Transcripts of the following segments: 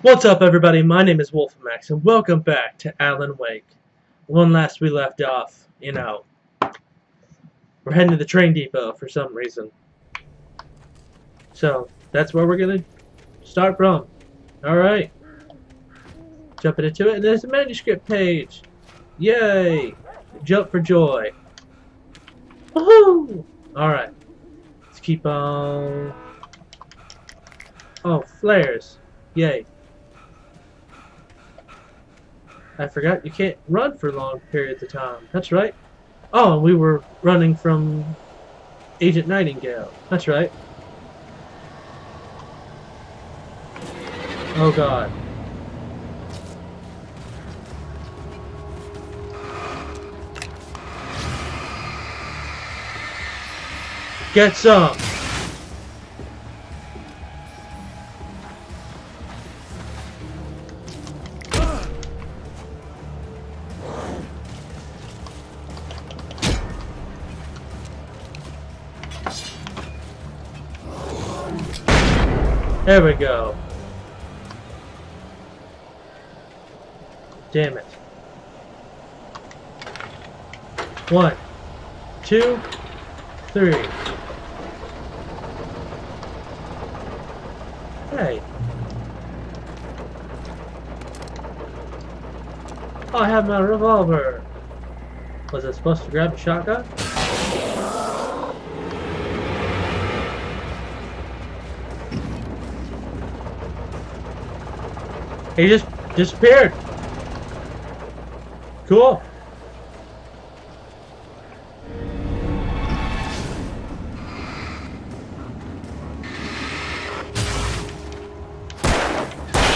What's up, everybody? My name is WolfiMax, and welcome back to Alan Wake. When last we left off, we're heading to the train depot for some reason. So, that's where we're gonna start from. Alright. Jumping into it, and there's a manuscript page. Yay! Jump for joy. Woohoo! Alright. Let's keep on... Oh, flares. Yay. I forgot you can't run for long periods of time. That's right. Oh, we were running from Agent Nightingale. That's right. Oh God. Get some. There we go. Damn it. 1, 2, 3. Hey. Oh, I have my revolver. Was I supposed to grab a shotgun? He just disappeared. Cool.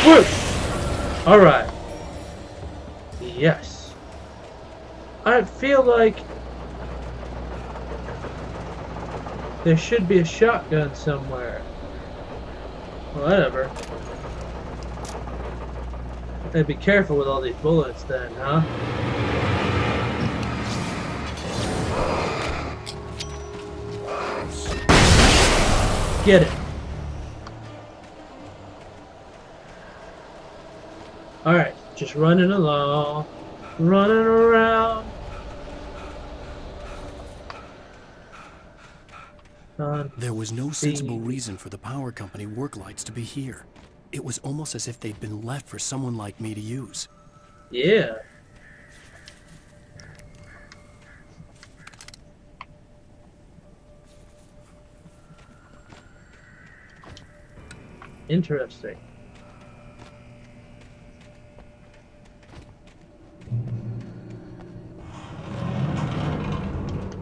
Whoosh! Alright. Yes. I feel like there should be a shotgun somewhere. Whatever. Hey, be careful with all these bullets then, huh? Get it. Alright, just running along, running around. There was no sensible reason for the power company work lights to be here. It was almost as if they'd been left for someone like me to use. Yeah. Interesting.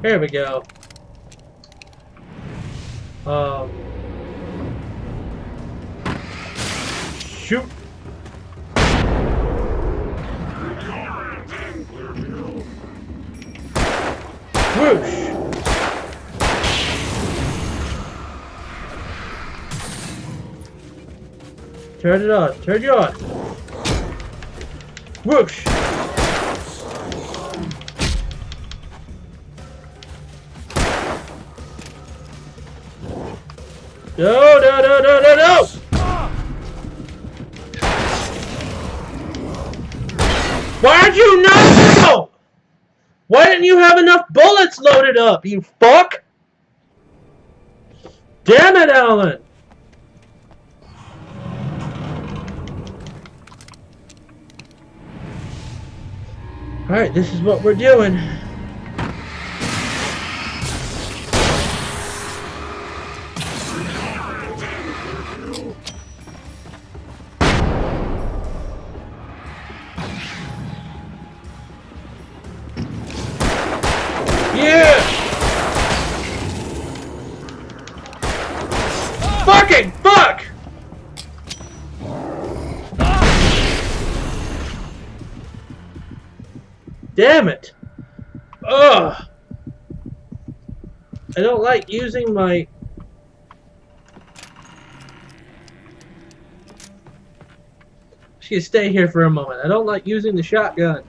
Here we go. Shoot! Whoosh! Turn it on. Turn you on. Whoosh! No, no, no, no, no, no! Why'd you not know? Why didn't you have enough bullets loaded up, you fuck? Damn it, Alan! Alright, this is what we're doing. Yeah! Fucking fuck! Damn it! Ugh! I don't like using my... Just gonna stay here for a moment. I don't like using the shotgun.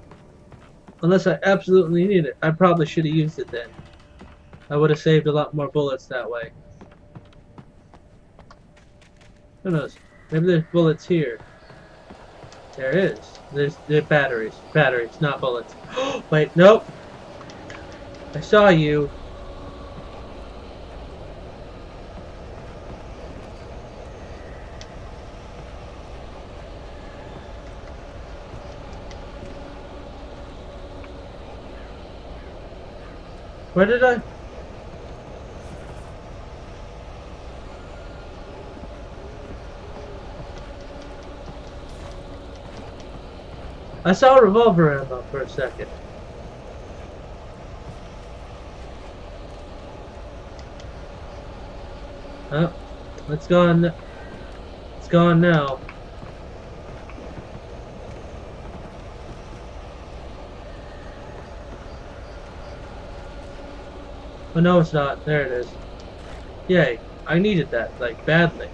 Unless I absolutely need it. I probably should have used it then. I would have saved a lot more bullets that way. Who knows? Maybe there's bullets here. There is. There's batteries. Batteries, not bullets. Wait, nope. I saw you. Where did I? I saw revolver ammo for a second. Oh, it's gone. It's gone now. Oh no, it's not. There it is. Yay! I needed that, like, badly.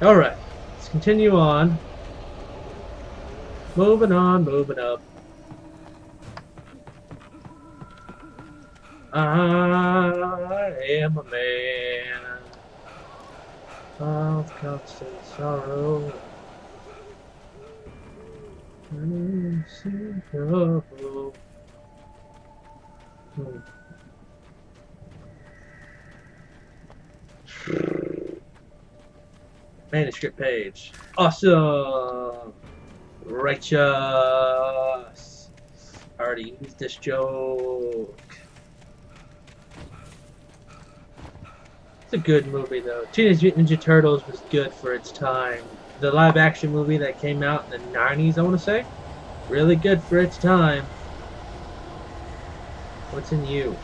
All right, let's continue on. Moving on, moving up. I am a man of constant sorrow. Manuscript page. Awesome! Righteous! I already used this joke. It's a good movie though. Teenage Mutant Ninja Turtles was good for its time. The live action movie that came out in the 90s, I want to say. Really good for its time. What's in you?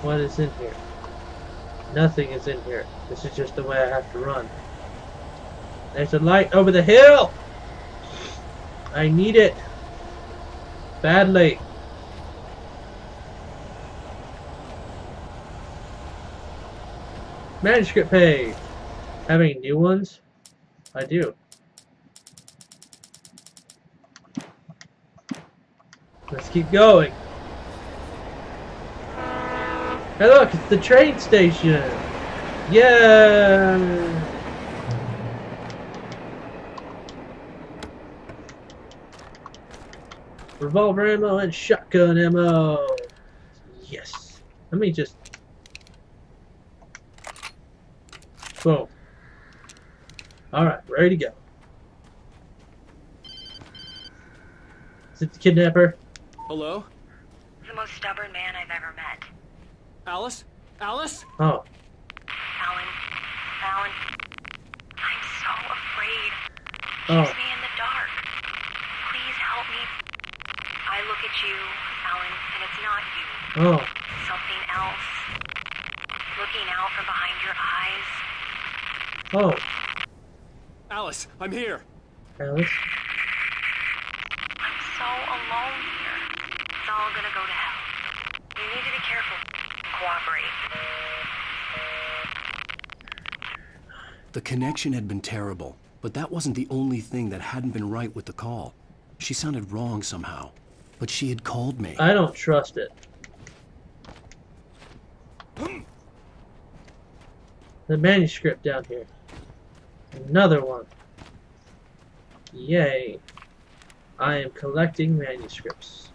What is in here? Nothing is in here. This is just the way I have to run. There's a light over the hill! I need it. Badly. Manuscript page. Have any new ones? I do. Let's keep going. Hey look, it's the train station! Yeah! Revolver ammo and shotgun ammo! Yes! Let me just... Boom. Alright, ready to go. Is it the kidnapper? Hello? The most stubborn man I've ever met. Alice? Alice? Oh. Alan. Alan. I'm so afraid. Oh. Keeps me in the dark. Please help me. I look at you, Alan, and it's not you. Oh. Something else. Looking out from behind your eyes. Oh. Alice, I'm here. Alice? I'm so alone here. It's all gonna go to hell. You need to be careful. Cooperate. The connection had been terrible, but that wasn't the only thing that hadn't been right with the call. She sounded wrong somehow, but she had called me. I don't trust it. The manuscript down here. Another one. Yay. I am collecting manuscripts.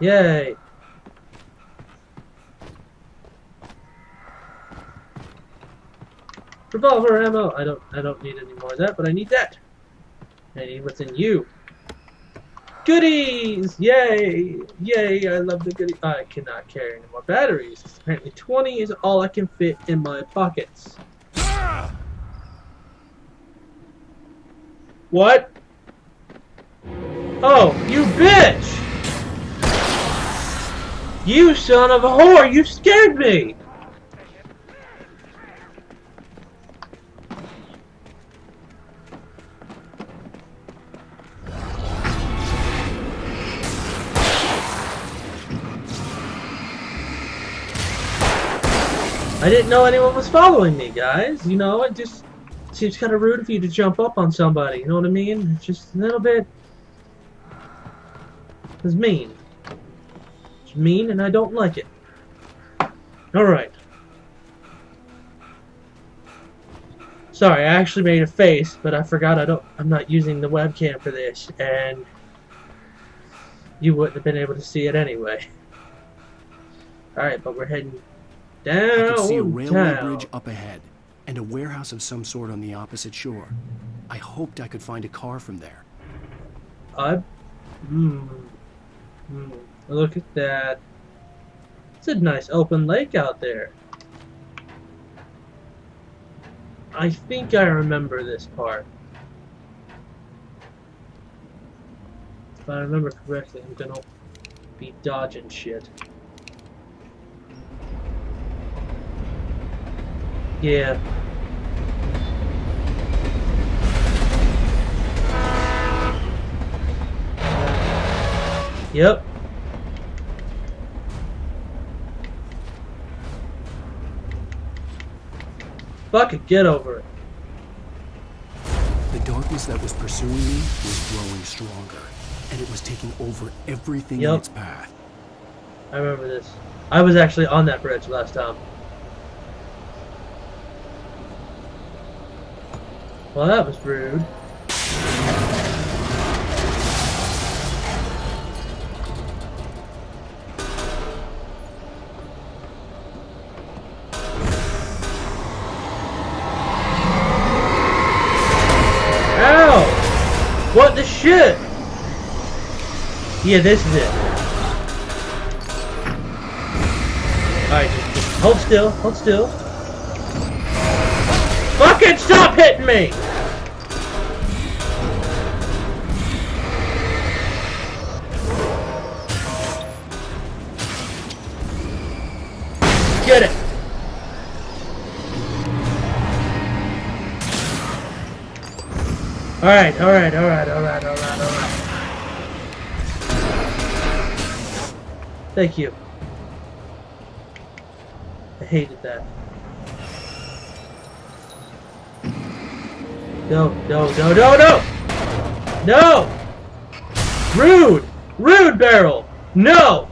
Yay. Revolver ammo. I don't need any more of that, but I need that. I need what's in you. Goodies! Yay! Yay, I love the goodies. I cannot carry any more batteries. Apparently 20 is all I can fit in my pockets. What? Oh, you bitch! You son of a whore! You scared me! I didn't know anyone was following me, guys. You know, seems kind of rude of you to jump up on somebody. You know what I mean? It's just a little bit. It's mean. It's mean, and I don't like it. All right. Sorry, I actually made a face, but I forgot I'm not using the webcam for this, and you wouldn't have been able to see it anyway. Alright, but we're heading down. I could see a railway bridge up ahead, and a warehouse of some sort on the opposite shore. I hoped I could find a car from there. Look at that. It's a nice open lake out there. I think I remember this part. If I remember correctly, I'm gonna be dodging shit. Yeah. Yep. Fuck it, get over it. The darkness that was pursuing me was growing stronger, and it was taking over everything in its path. I remember this. I was actually on that bridge last time. Well, that was rude. What the shit? Yeah, this is it. Alright, just hold still, hold still. Fucking stop hitting me! Get it! Alright. Thank you. I hated that. No! No! Rude! Rude, Barrel! No!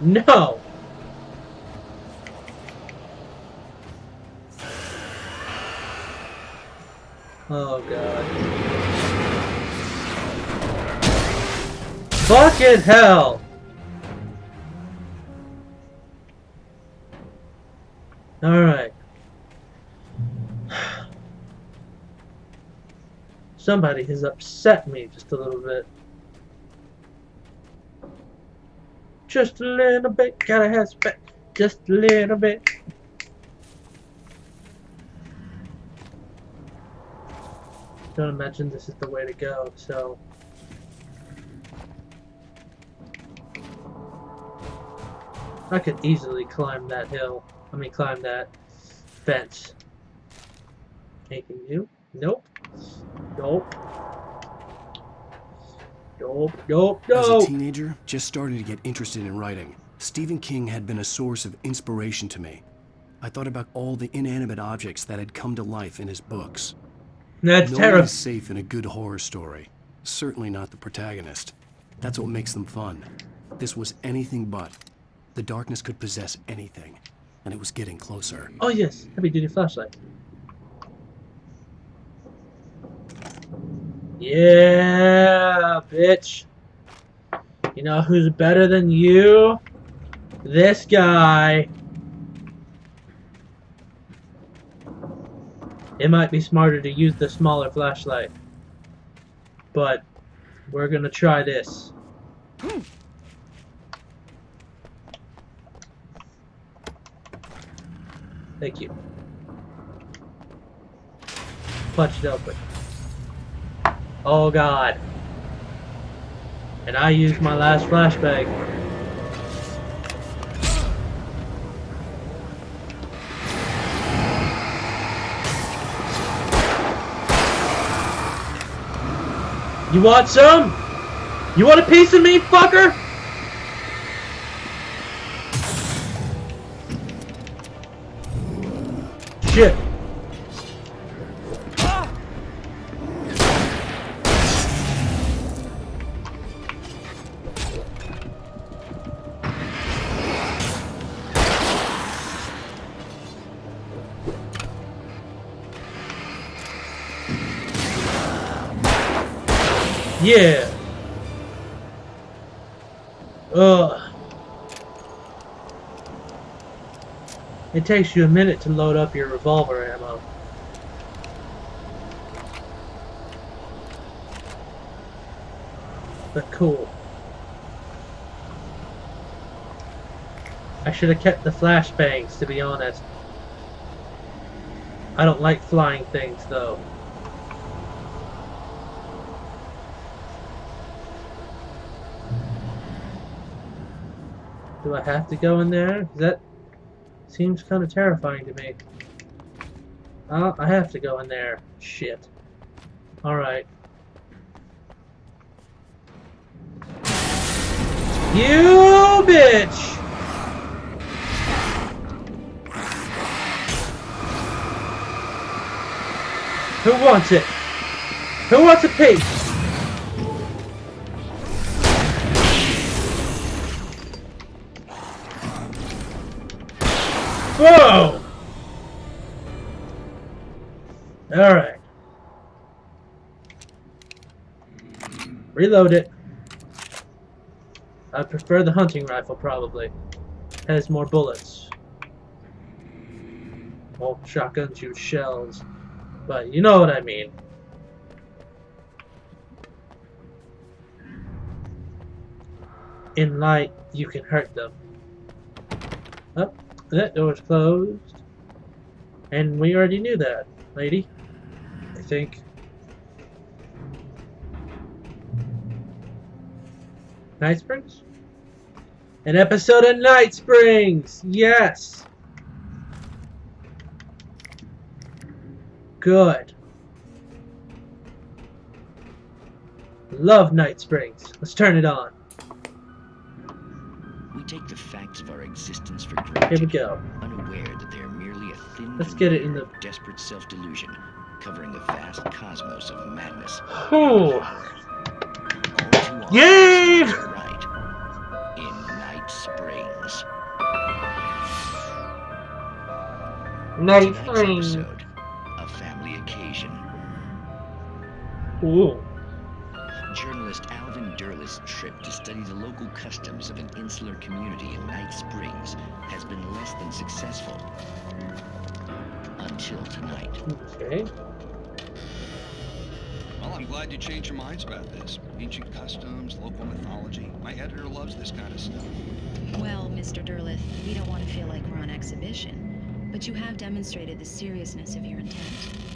No! Oh god. Fucking hell! Alright. Somebody has upset me just a little bit. Just a little bit, gotta have spec. Just a little bit. Don't imagine this is the way to go, so I could easily climb that hill. I mean, climb that fence. Anything new? Nope. Nope. As a teenager, just starting to get interested in writing, Stephen King had been a source of inspiration to me. I thought about all the inanimate objects that had come to life in his books. That's terrible. No one is safe in a good horror story. Certainly not the protagonist. That's what makes them fun. This was anything but. The darkness could possess anything, and it was getting closer. Oh yes, heavy-duty flashlight. Yeah, bitch. You know who's better than you? This guy. It might be smarter to use the smaller flashlight, but we're gonna try this. Thank you. Punch it open. Oh god. And I used my last flashbang. You want some? You want a piece of me, fucker? Shit. Yeah. Ugh. It takes you a minute to load up your revolver ammo. But cool. I should have kept the flashbangs, to be honest. I don't like flying things, though. Do I have to go in there? That seems kind of terrifying to me. Oh, I have to go in there. Shit. Alright. You bitch! Who wants it? Who wants a piece? Whoa! Alright. Reload it. I prefer the hunting rifle, probably. Has more bullets. Well, shotguns shoot shells. But you know what I mean. In light, you can hurt them. Oh, that door's closed. And we already knew that, lady. I think. Night Springs? An episode of Night Springs! Yes! Good. Love Night Springs. Let's turn it on. We take the facts of our existence for granted. Here we go. Unaware that they are merely a thin Let's get it in layer the... of desperate self-delusion, covering a vast cosmos of madness. Oh. All too often, Yay! stars are right. In Night Springs. Night Tonight's Springs. episode, a family occasion. Ooh. Journalist Alvin Derlis' trip to study the local customs of an insular community in Night Springs has been less than successful. Until tonight. Okay. Well, I'm glad you changed your minds about this. Ancient customs, local mythology. My editor loves this kind of stuff. Well, Mr. Derlith, we don't want to feel like we're on exhibition, but you have demonstrated the seriousness of your intent.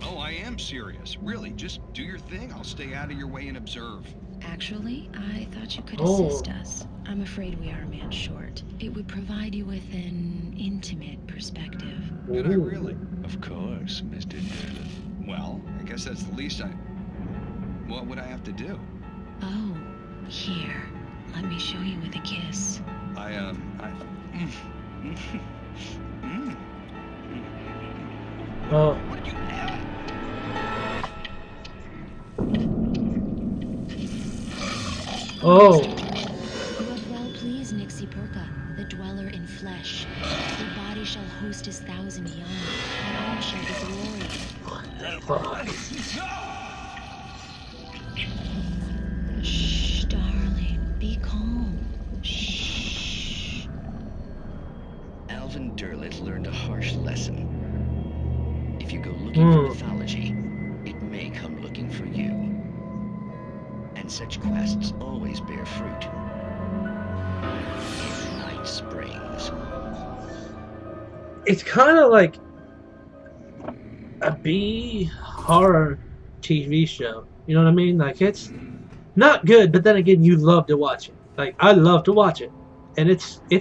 Oh, I am serious. Really, just do your thing. I'll stay out of your way and observe. Actually, I thought you could Oh. assist us. I'm afraid we are a man short. It would provide you with an intimate perspective. Did I really? Of course, Mr. Derlis. Well, I guess that's the least I... What would I have to do? Oh, here. Let me show you with a kiss. Oh. Oh. You have well pleased Nixie Perka, the dweller in flesh. Your body shall host his 1,000 young, and all shall be glory. Shh, darling, be calm. Shh. Alvin Derlit learned a harsh lesson. If you go looking for mythology, it may come looking for you. And such quests always bear fruit. In Night Springs. It's kind of like a B horror TV show. You know what I mean? Like, it's not good, but then again, you love to watch it. Like, I love to watch it. And it's I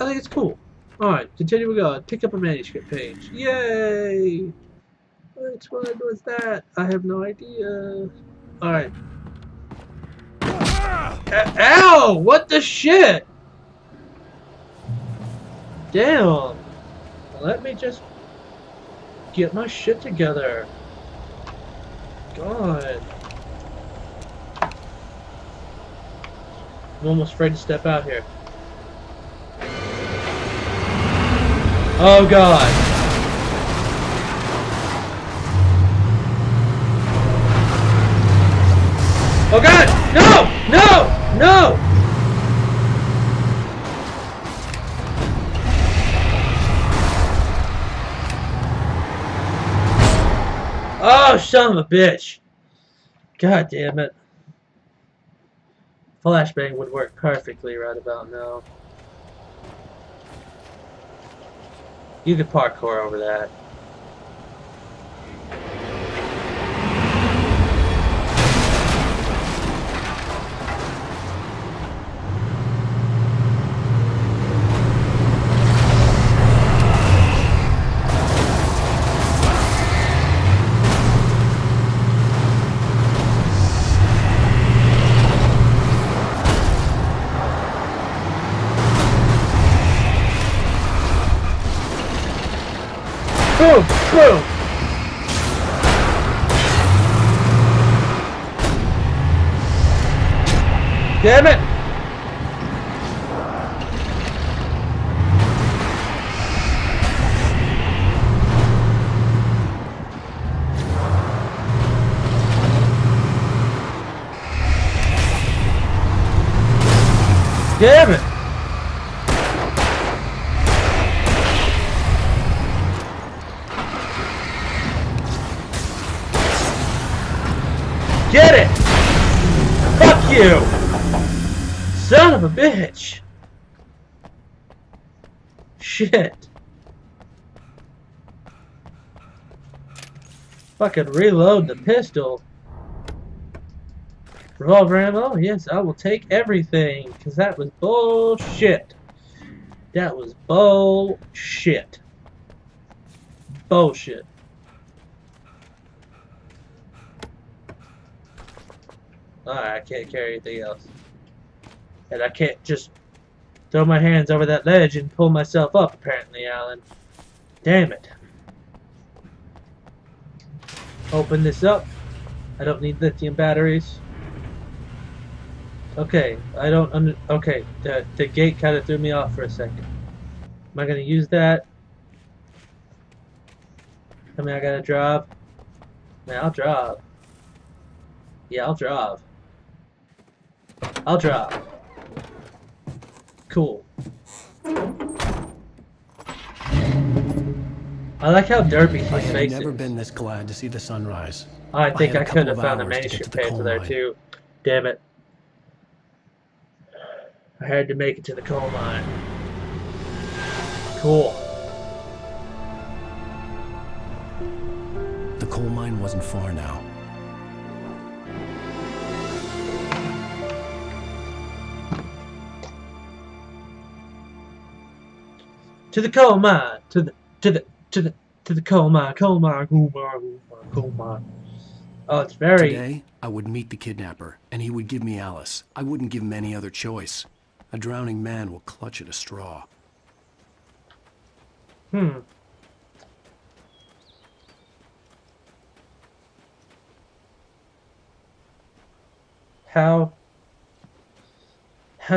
think it's cool. Alright, continue we go. Pick up a manuscript page. Yay! Which one was that? I have no idea. Alright. Ow! What the shit? Damn. Let me just get my shit together. God. I'm almost afraid to step out here. Oh God. Oh, son of a bitch! God damn it. Flashbang would work perfectly right about now. You could parkour over that. Boom! Boom! Damn it! Damn it! Get it! Fuck you! Son of a bitch! Shit. Fucking reload the pistol. Revolver ammo? Yes, I will take everything. Because that was bullshit. That was bullshit. Bullshit. Alright, I can't carry anything else. And I can't just throw my hands over that ledge and pull myself up, apparently, Alan. Damn it. Open this up. I don't need lithium batteries. Okay, I don't okay, the gate kind of threw me off for a second. Am I gonna use that? I mean, I gotta drive. Man, I'll drive. Yeah, I'll drive. I'll drive. Cool. I like how derpy his face is. I've never been this glad to see the sunrise. I think I could have found a manuscript page there too. Damn it. I had to make it to the coal mine. Cool. The coal mine wasn't far now. To the coal mine. To the coal mine. Coal mine. Coal mine. Oh, it's very... Today, I would meet the kidnapper, and he would give me Alice. I wouldn't give him any other choice. A drowning man will clutch at a straw. How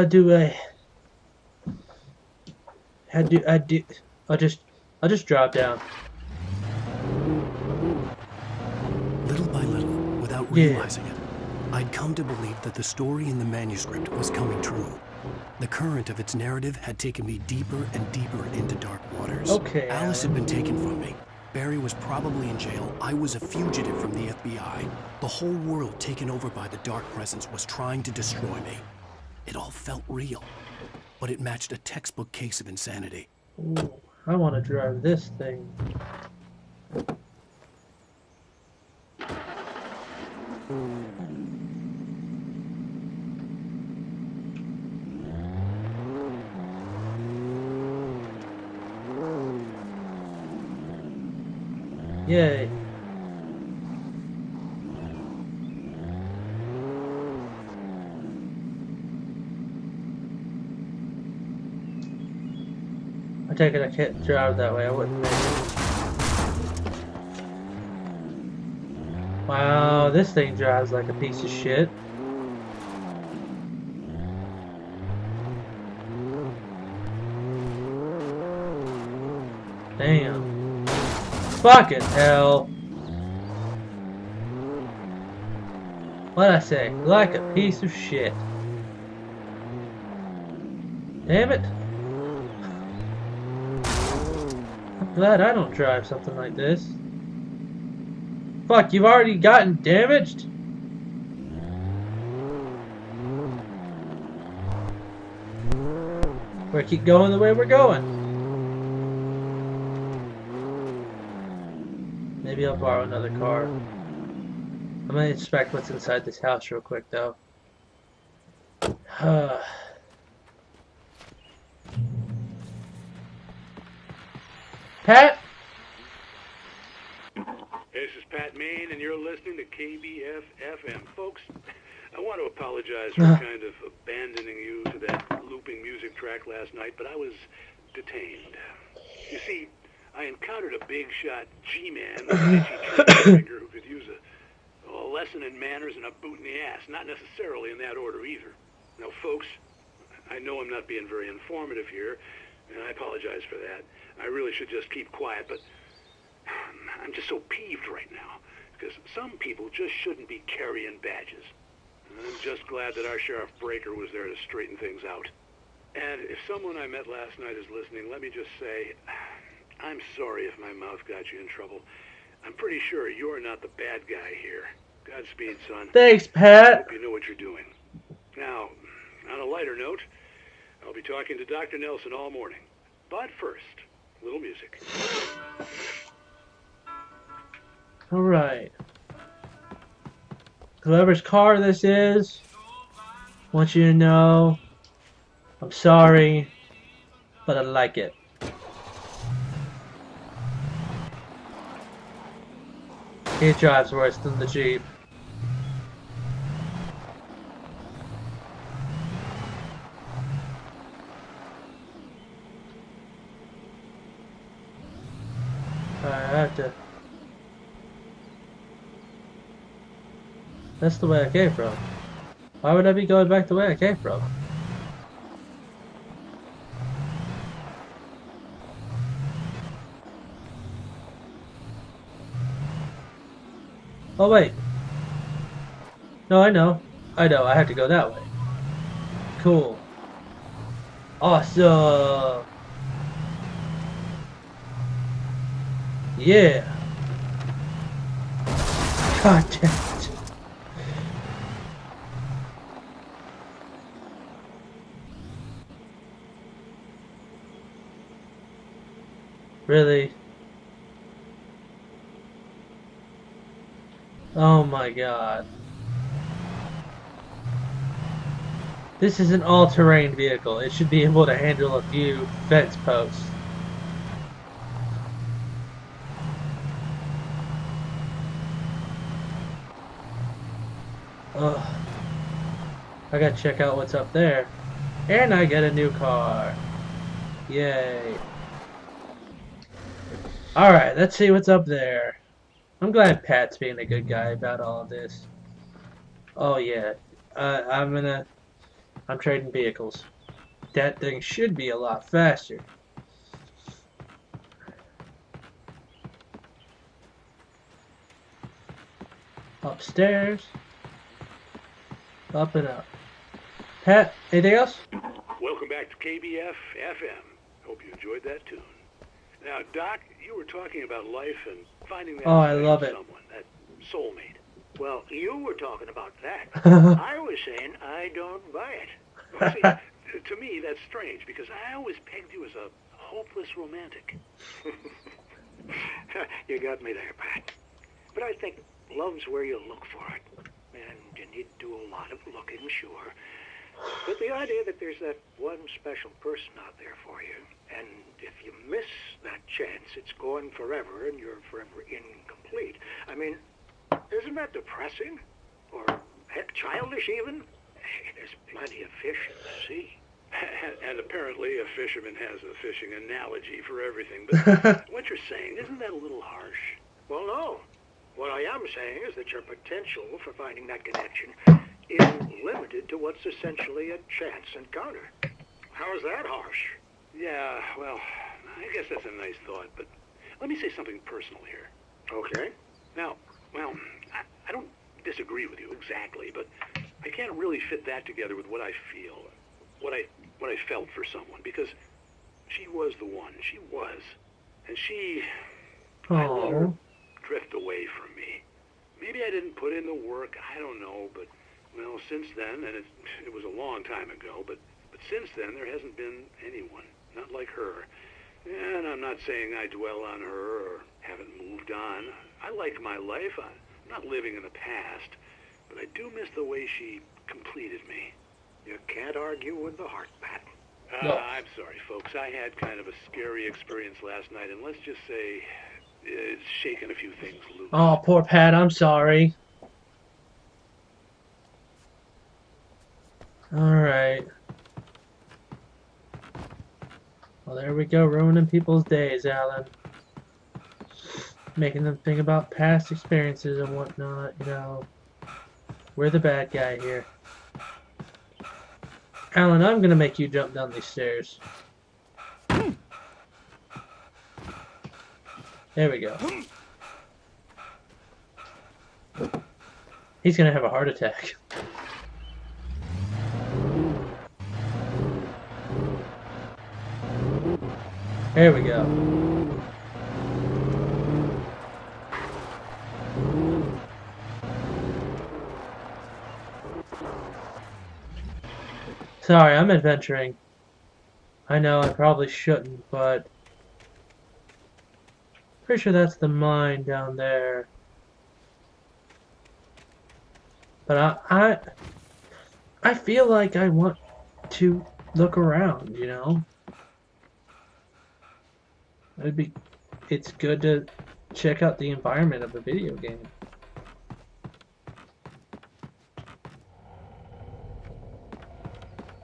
do I'll just drop down. Little by little, without realizing it, I'd come to believe that the story in the manuscript was coming true. The current of its narrative had taken me deeper and deeper into dark waters. Okay, Alice had been taken from me. Barry was probably in jail. I was a fugitive from the FBI. The whole world taken over by the dark presence was trying to destroy me. It all felt real, but it matched a textbook case of insanity. Ooh, I want to drive this thing. Yay. I take it I can't drive that way, I wouldn't make it. Wow, this thing drives like a piece of shit. Damn. Fucking hell. What'd I say? Like a piece of shit. Damn it. I'm glad I don't drive something like this. Fuck, you've already gotten damaged? We're keep going the way we're going. Maybe I'll borrow another car. I'm gonna inspect what's inside this house real quick, though. Pat? This is Pat Main, and you're listening to KBF FM. Folks, I want to apologize for kind of abandoning you to that looping music track last night, but I was detained. You see, I encountered a big shot G-man, a drinker who could use a lesson in manners and a boot in the ass. Not necessarily in that order either. Now, folks, I know I'm not being very informative here, and I apologize for that. I really should just keep quiet, but I'm just so peeved right now, because some people just shouldn't be carrying badges. I'm just glad that our Sheriff Breaker was there to straighten things out. And if someone I met last night is listening, let me just say, I'm sorry if my mouth got you in trouble. I'm pretty sure you're not the bad guy here. Godspeed, son. Thanks, Pat. Hope you know what you're doing. Now, on a lighter note, I'll be talking to Dr. Nelson all morning. But first, a little music. Alright. Whoever's car this is, I want you to know, I'm sorry, but I like it. He drives worse than the Jeep. Alright, I have to... That's the way I came from. Why would I be going back the way I came from? Oh wait. No, I know. I have to go that way. Cool. Awesome. Yeah. God damn it. Really? Oh my god. This is an all-terrain vehicle. It should be able to handle a few fence posts. Ugh. I gotta check out what's up there. And I get a new car. Yay. Alright, let's see what's up there. I'm glad Pat's being a good guy about all of this. Oh yeah. I'm trading vehicles. That thing should be a lot faster. Upstairs. Up and up. Pat, anything else? Welcome back to KBF FM. Hope you enjoyed that tune. Now, Doc, you were talking about life and finding that I love it. someone, that soulmate. Well, you were talking about that. I was saying I don't buy it. Well, see, to me, that's strange, because I always pegged you as a hopeless romantic. You got me there, Pat. But I think love's where you look for it. And you need to do a lot of looking, sure. But the idea that there's that one special person out there for you, and if you miss that chance, it's gone forever, and you're forever incomplete. I mean, isn't that depressing? Or, heck, childish even? Hey, there's plenty of fish in the sea. And apparently a fisherman has a fishing analogy for everything. But what you're saying, isn't that a little harsh? Well, no. What I am saying is that your potential for finding that connection is limited to what's essentially a chance encounter. How is that harsh? Yeah, well, I guess that's a nice thought, but let me say something personal here. Okay. Now, well, I don't disagree with you exactly, but I can't really fit that together with what I feel, what I felt for someone, because she was the one. She was. And she... I let her drift away from me. Maybe I didn't put in the work, I don't know, but, well, since then, and it was a long time ago, but since then there hasn't been anyone, not like her. And I'm not saying I dwell on her or haven't moved on. I like my life. I'm not living in the past, but I do miss the way she completed me. You can't argue with the heart, Pat. No. I'm sorry, folks. I had kind of a scary experience last night, and let's just say it's shaken a few things loose. Oh, poor Pat. I'm sorry. Alright. Well, there we go. Ruining people's days, Alan. Making them think about past experiences and whatnot, you know. We're the bad guy here. Alan, I'm gonna make you jump down these stairs. There we go. He's gonna have a heart attack. There we go. Sorry, I'm adventuring. I know I probably shouldn't, but pretty sure that's the mine down there. But I feel like I want to look around, you know? It's good to check out the environment of a video game.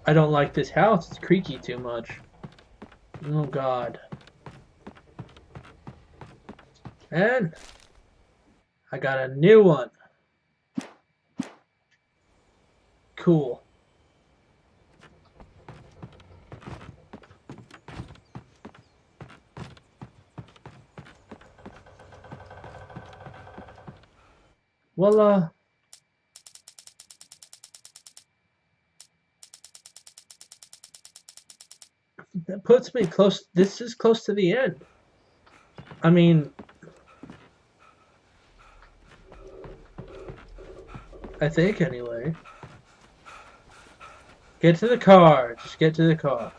I don't like this house. It's creaky too much. Oh God. And I got a new one. Cool. Well, that puts me close. This is close to the end. I mean, I think anyway. Get to the car. Just get to the car.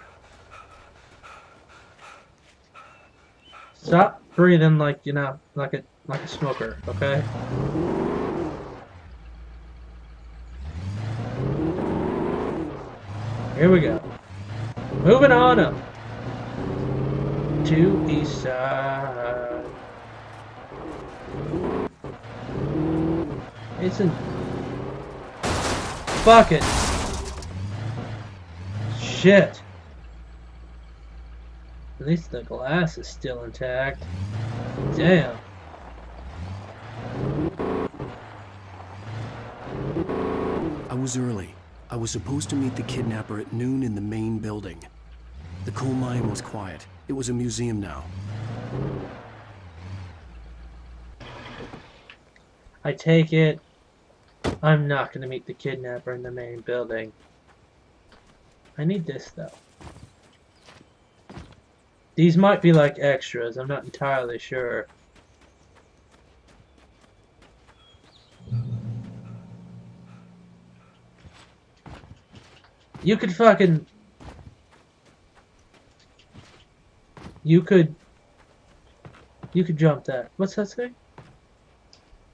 Stop breathing like, you know, like a smoker, okay? Here we go. Moving on up to east side. It's in. Fuck it. Shit. At least the glass is still intact. Damn. I was early. I was supposed to meet the kidnapper at noon in the main building. The coal mine was quiet. It was a museum now. I take it I'm not going to meet the kidnapper in the main building. I need this, though. These might be like extras. I'm not entirely sure. You could fucking... You could jump that. What's that say?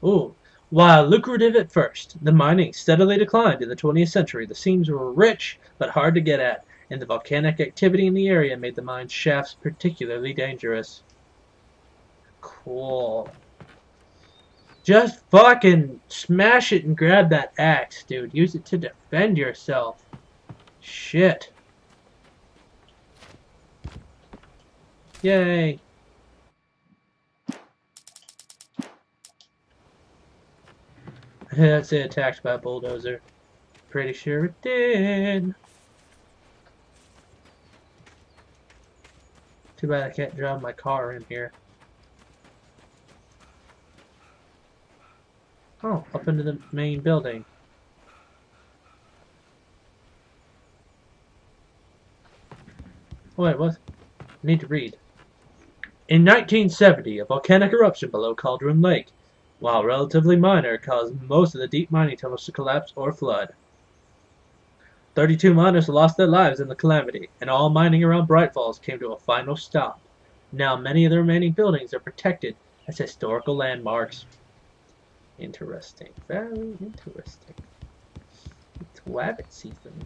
Ooh. While lucrative at first, the mining steadily declined in the 20th century. The seams were rich, but hard to get at, and the volcanic activity in the area made the mine shafts particularly dangerous. Cool. Just fucking smash it and grab that axe, dude. Use it to defend yourself. Shit. Yay. That's it, attacked by a bulldozer. Pretty sure it did. Too bad I can't drive my car in here. Oh, up into the main building. Wait, what? I need to read. In 1970, a volcanic eruption below Cauldron Lake while relatively minor, caused most of the deep mining tunnels to collapse or flood. 32 miners lost their lives in the calamity, and all mining around Bright Falls came to a final stop. Now many of the remaining buildings are protected as historical landmarks. Interesting. Very interesting. It's rabbit season.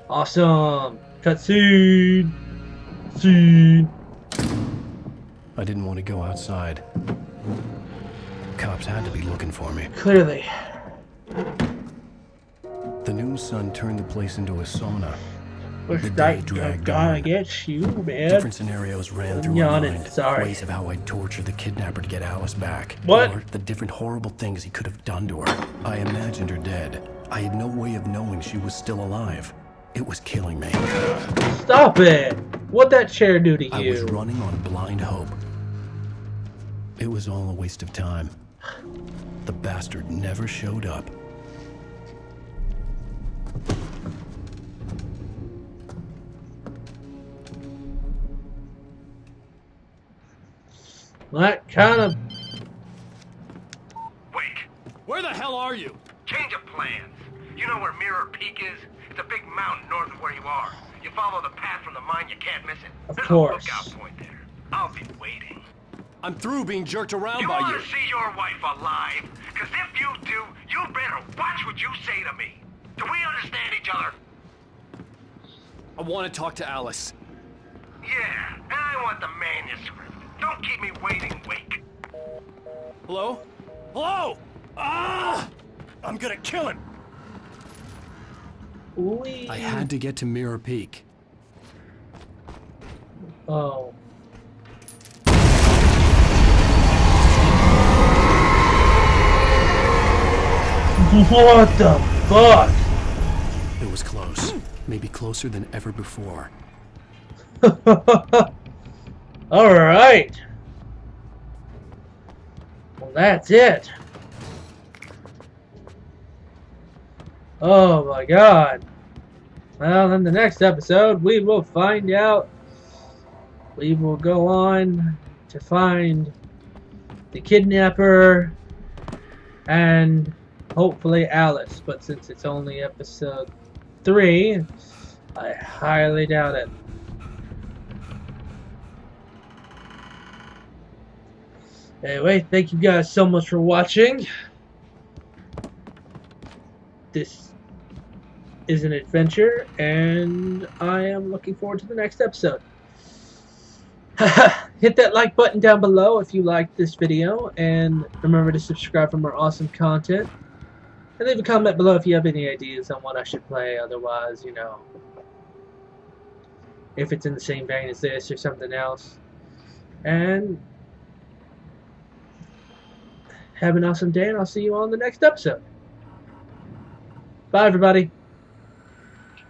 Awesome! Cutscene! Scene! I didn't want to go outside. Cops had to be looking for me. Clearly. The noon sun turned the place into a sauna. Which The day night dragged gonna on. get you, man? Different scenarios ran I'm through my yawning, mind. sorry. Ways of how I'd torture the kidnapper to get Alice back. What? Or the different horrible things he could have done to her. I imagined her dead. I had no way of knowing she was still alive. It was killing me. Stop it! What'd that chair do to you? I was running on blind hope. It was all a waste of time. The bastard never showed up. That kind of... Wake! Where the hell are you? Change of plans. You know where Mirror Peak is? It's a big mountain north of where you are. You follow the path from the mine, you can't miss it. Of There's course. a lookout point there. I'll be waiting. I'm through being jerked around You by want you. to see your wife alive? Because if you do, you better watch what you say to me. Do we understand each other? I want to talk to Alice. Yeah, and I want the manuscript. Don't keep me waiting, Wake. Hello? Hello? Ah! I'm gonna kill him. Wee. I had to get to Mirror Peak. Oh. What the fuck? It was close. Maybe closer than ever before. Alright. Well, that's it. Oh my god. Well, in the next episode, we will find out. We will go on to find the kidnapper and hopefully Alice. But since it's only episode 3, I highly doubt it. Anyway, thank you guys so much for watching. This is an adventure, and I am looking forward to the next episode. Hit that like button down below if you liked this video, and remember to subscribe for more awesome content. And leave a comment below if you have any ideas on what I should play. Otherwise, you know, if it's in the same vein as this or something else. And have an awesome day, and I'll see you all in the next episode. Bye, everybody.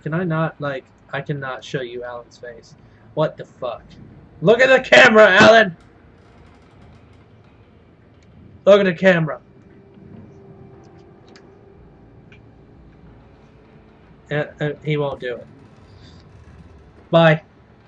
Can I not, like, I cannot show you Alan's face. What the fuck? Look at the camera, Alan! Look at the camera. And he won't do it. Bye.